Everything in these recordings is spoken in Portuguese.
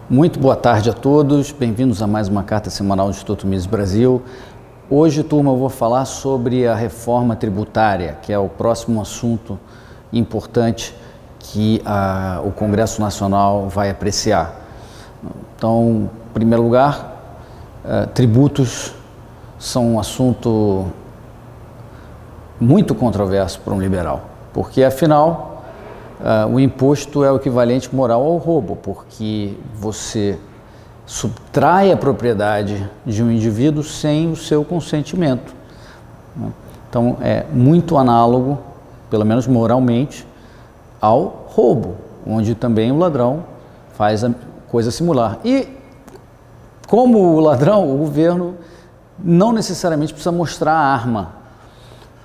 Muito boa tarde a todos, bem-vindos a mais uma carta semanal do Instituto Mises Brasil. Hoje, turma, eu vou falar sobre a reforma tributária, que é o próximo assunto importante que o Congresso Nacional vai apreciar. Então, em primeiro lugar, tributos são um assunto muito controverso para um liberal, porque afinal o imposto é o equivalente moral ao roubo, porque você subtrai a propriedade de um indivíduo sem o seu consentimento. Então é muito análogo, pelo menos moralmente, ao roubo, onde também o ladrão faz a coisa similar. E como o ladrão, o governo não necessariamente precisa mostrar a arma.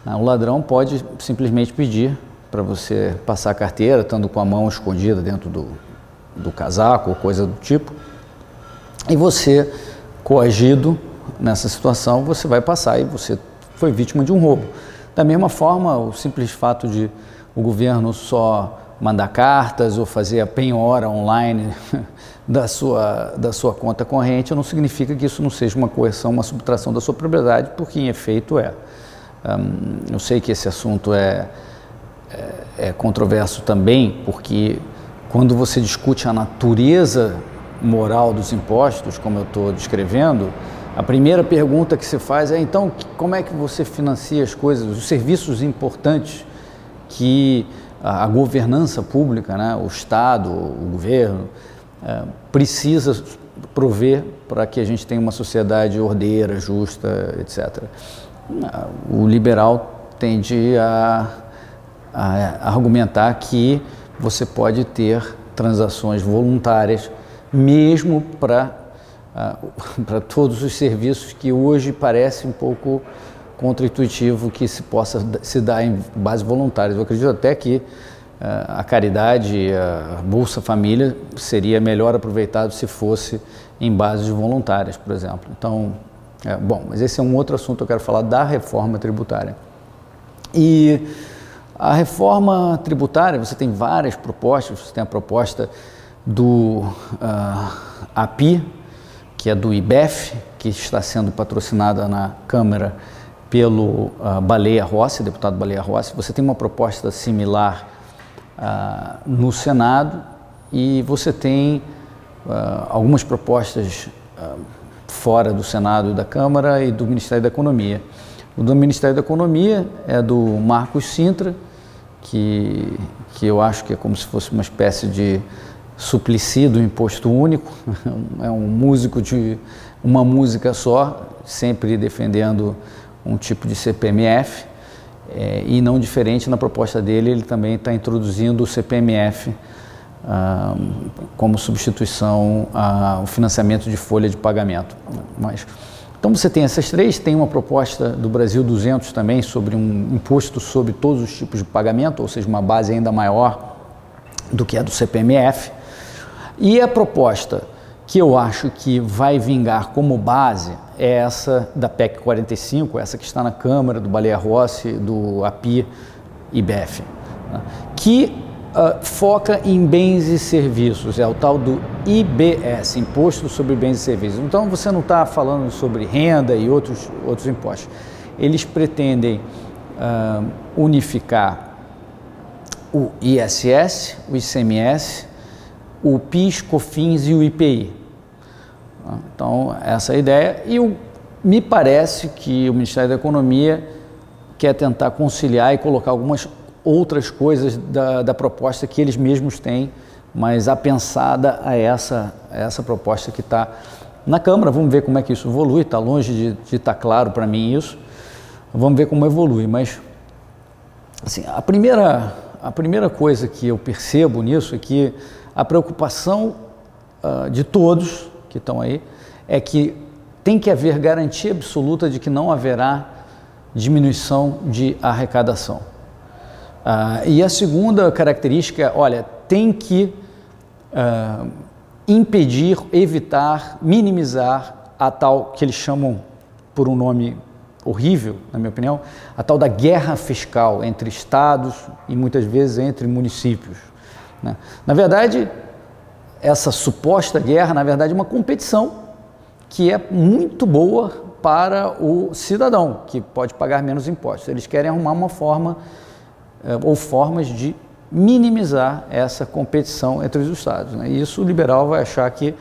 O ladrão pode simplesmente pedir para você passar a carteira, estando com a mão escondida dentro do casaco ou coisa do tipo, e você, coagido nessa situação, você vai passar e você foi vítima de um roubo. Da mesma forma, o simples fato de o governo só mandar cartas ou fazer a penhora online da sua conta corrente não significa que isso não seja uma coerção, uma subtração da sua propriedade, porque em efeito é. Eu sei que esse assunto é controverso também, porque quando você discute a natureza moral dos impostos, como eu estou descrevendo, a primeira pergunta que se faz é, então, como é que você financia as coisas, os serviços importantes que a governança pública, né, o Estado, o governo, precisa prover para que a gente tenha uma sociedade ordeira, justa, etc. O liberal tende a argumentar que você pode ter transações voluntárias, mesmo para todos os serviços que hoje parece um pouco contra-intuitivo que se possa se dar em base voluntária. Eu acredito até que a caridade, a Bolsa Família seria melhor aproveitado se fosse em bases voluntárias, por exemplo. Então, bom, mas esse é um outro assunto, eu quero falar da reforma tributária. E a reforma tributária, você tem várias propostas, você tem a proposta do API, que é do IBEF, que está sendo patrocinada na Câmara pelo Baleia Rossi, deputado Baleia Rossi. Você tem uma proposta similar no Senado e você tem algumas propostas fora do Senado e da Câmara e do Ministério da Economia. O do Ministério da Economia é do Marcos Cintra, que eu acho que é como se fosse uma espécie de Suplicy do imposto único, é um músico de uma música só, sempre defendendo um tipo de CPMF, e não diferente na proposta dele, ele também está introduzindo o CPMF como substituição ao financiamento de folha de pagamento. Então você tem essas três, tem uma proposta do Brasil 200 também sobre um imposto sobre todos os tipos de pagamento, ou seja, uma base ainda maior do que a do CPMF. E a proposta que eu acho que vai vingar como base é essa da PEC 45, essa que está na Câmara, do Baleia Rossi, do API e BEF, que foca em bens e serviços, é o tal do IBS, Imposto sobre Bens e Serviços. Então você não está falando sobre renda e outros impostos. Eles pretendem unificar o ISS, o ICMS, o PIS, COFINS e o IPI. Então essa é a ideia e me parece que o Ministério da Economia quer tentar conciliar e colocar algumas outras coisas da proposta que eles mesmos têm, mas apensada a essa proposta que está na Câmara. Vamos ver como é que isso evolui, está longe de estar claro para mim isso, vamos ver como evolui, mas assim, a primeira coisa que eu percebo nisso é que a preocupação de todos que estão aí é que tem que haver garantia absoluta de que não haverá diminuição de arrecadação. E a segunda característica é, olha, tem que impedir, evitar, minimizar a tal que eles chamam por um nome horrível, na minha opinião, a tal da guerra fiscal entre estados e muitas vezes entre municípios, né? Na verdade, essa suposta guerra, na verdade, é uma competição que é muito boa para o cidadão, que pode pagar menos impostos. Eles querem arrumar uma forma ou formas de minimizar essa competição entre os estados, né? E isso o liberal vai achar que,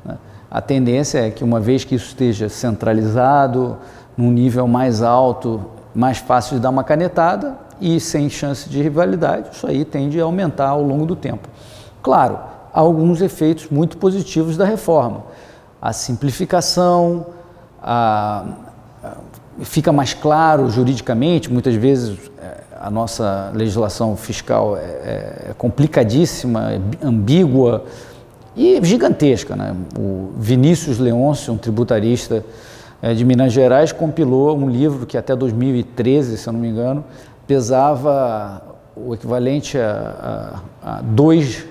né, a tendência é que, uma vez que isso esteja centralizado, num nível mais alto, mais fácil de dar uma canetada e sem chance de rivalidade, isso aí tende a aumentar ao longo do tempo. Claro, há alguns efeitos muito positivos da reforma. A simplificação, fica mais claro juridicamente, muitas vezes a nossa legislação fiscal é complicadíssima, é ambígua e gigantesca, né? O Vinícius Leôncio, um tributarista de Minas Gerais, compilou um livro que até 2013, se eu não me engano, pesava o equivalente a 2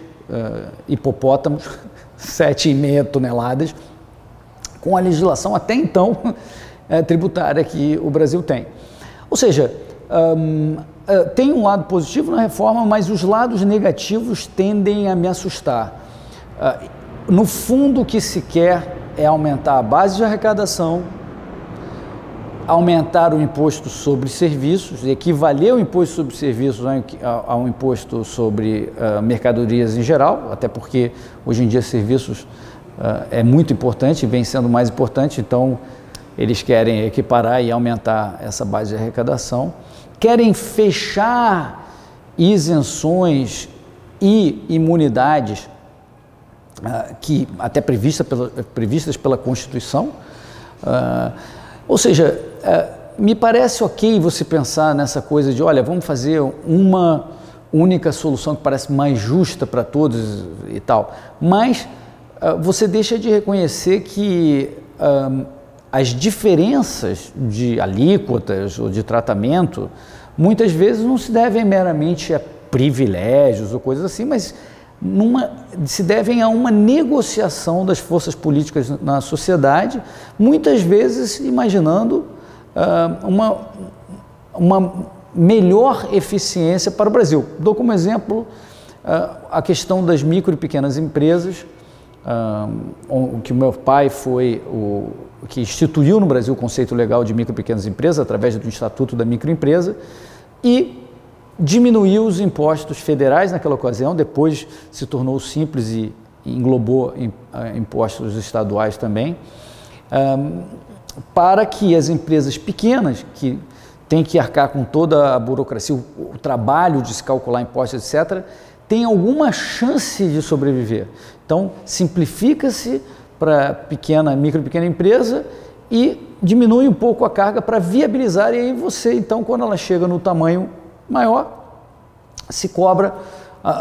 hipopótamos, 7,5 toneladas, com a legislação até então tributária que o Brasil tem. Ou seja, tem um lado positivo na reforma, mas os lados negativos tendem a me assustar. No fundo, o que se quer é aumentar a base de arrecadação, aumentar o imposto sobre serviços, equivaler o imposto sobre serviços ao imposto sobre mercadorias em geral, até porque hoje em dia serviços é muito importante, vem sendo mais importante, então eles querem equiparar e aumentar essa base de arrecadação, querem fechar isenções e imunidades que até previstas pela Constituição, ou seja, me parece ok você pensar nessa coisa de, olha, vamos fazer uma única solução que parece mais justa para todos e tal, mas você deixa de reconhecer que as diferenças de alíquotas ou de tratamento muitas vezes não se devem meramente a privilégios ou coisas assim, mas se devem a uma negociação das forças políticas na sociedade, muitas vezes imaginando uma melhor eficiência para o Brasil. Dou como exemplo a questão das micro e pequenas empresas, que o meu pai foi o que instituiu no Brasil o conceito legal de micro e pequenas empresas através do Estatuto da Microempresa e diminuiu os impostos federais naquela ocasião, depois se tornou simples e englobou impostos estaduais também, para que as empresas pequenas, que têm que arcar com toda a burocracia, o trabalho de se calcular impostos, etc., tenham alguma chance de sobreviver. Então, simplifica-se para micro e pequena empresa e diminui um pouco a carga para viabilizar, e aí você, então, quando ela chega no tamanho maior, se cobra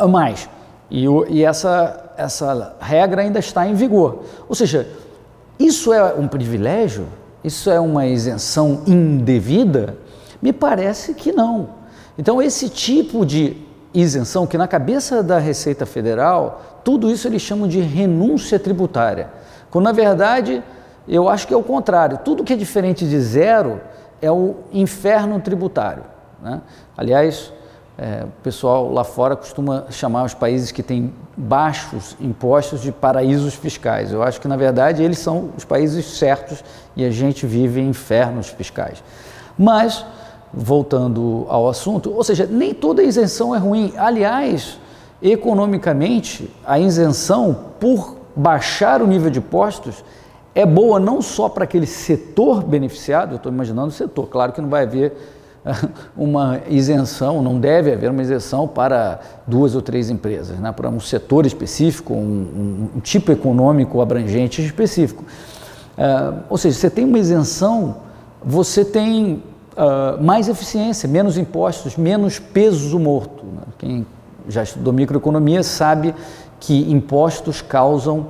mais. E essa regra ainda está em vigor. Ou seja, isso é um privilégio? Isso é uma isenção indevida? Me parece que não. Então, esse tipo de isenção, que na cabeça da Receita Federal, tudo isso eles chamam de renúncia tributária, quando na verdade eu acho que é o contrário. Tudo que é diferente de zero é o inferno tributário, né? Aliás, o pessoal lá fora costuma chamar os países que têm baixos impostos de paraísos fiscais. Eu acho que, na verdade, eles são os países certos e a gente vive em infernos fiscais. Mas, voltando ao assunto, ou seja, nem toda isenção é ruim. Aliás, economicamente, a isenção, por baixar o nível de impostos, é boa não só para aquele setor beneficiado, eu estou imaginando o setor, claro que não vai haver uma isenção, não deve haver uma isenção para 2 ou 3 empresas, né? Para um setor específico, um tipo econômico abrangente específico. Ou seja, você tem uma isenção, você tem mais eficiência, menos impostos, menos peso morto, né? Quem já estudou microeconomia sabe que impostos causam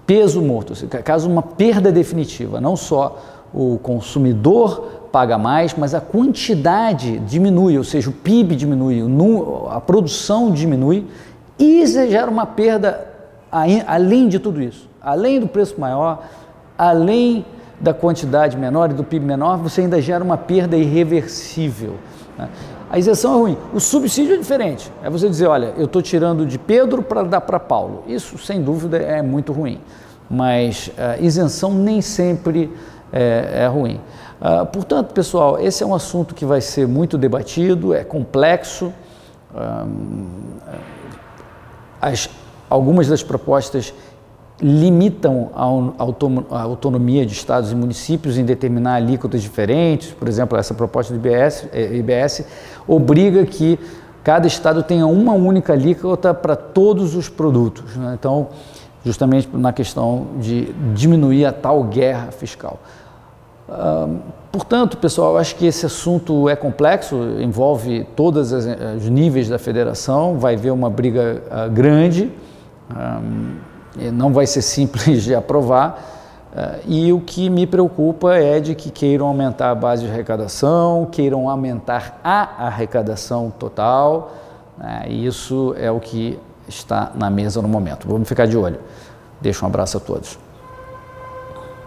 peso morto, causam uma perda definitiva, não só o consumidor paga mais, mas a quantidade diminui, ou seja, o PIB diminui, a produção diminui e gera uma perda além de tudo isso, além do preço maior, além da quantidade menor e do PIB menor, você ainda gera uma perda irreversível, né? A isenção é ruim. O subsídio é diferente. É você dizer, olha, eu estou tirando de Pedro para dar para Paulo. Isso, sem dúvida, é muito ruim. Mas a isenção nem sempre é ruim. Portanto, pessoal, esse é um assunto que vai ser muito debatido, é complexo. Algumas das propostas limitam a autonomia de estados e municípios em determinar alíquotas diferentes. Por exemplo, essa proposta do IBS obriga que cada estado tenha uma única alíquota para todos os produtos, né? Então, justamente na questão de diminuir a tal guerra fiscal. Portanto, pessoal, eu acho que esse assunto é complexo, envolve todos os níveis da federação, vai haver uma briga grande, não vai ser simples de aprovar, e o que me preocupa é de que queiram aumentar a base de arrecadação, queiram aumentar a arrecadação total, e isso é o que está na mesa no momento. Vamos ficar de olho. Deixo um abraço a todos.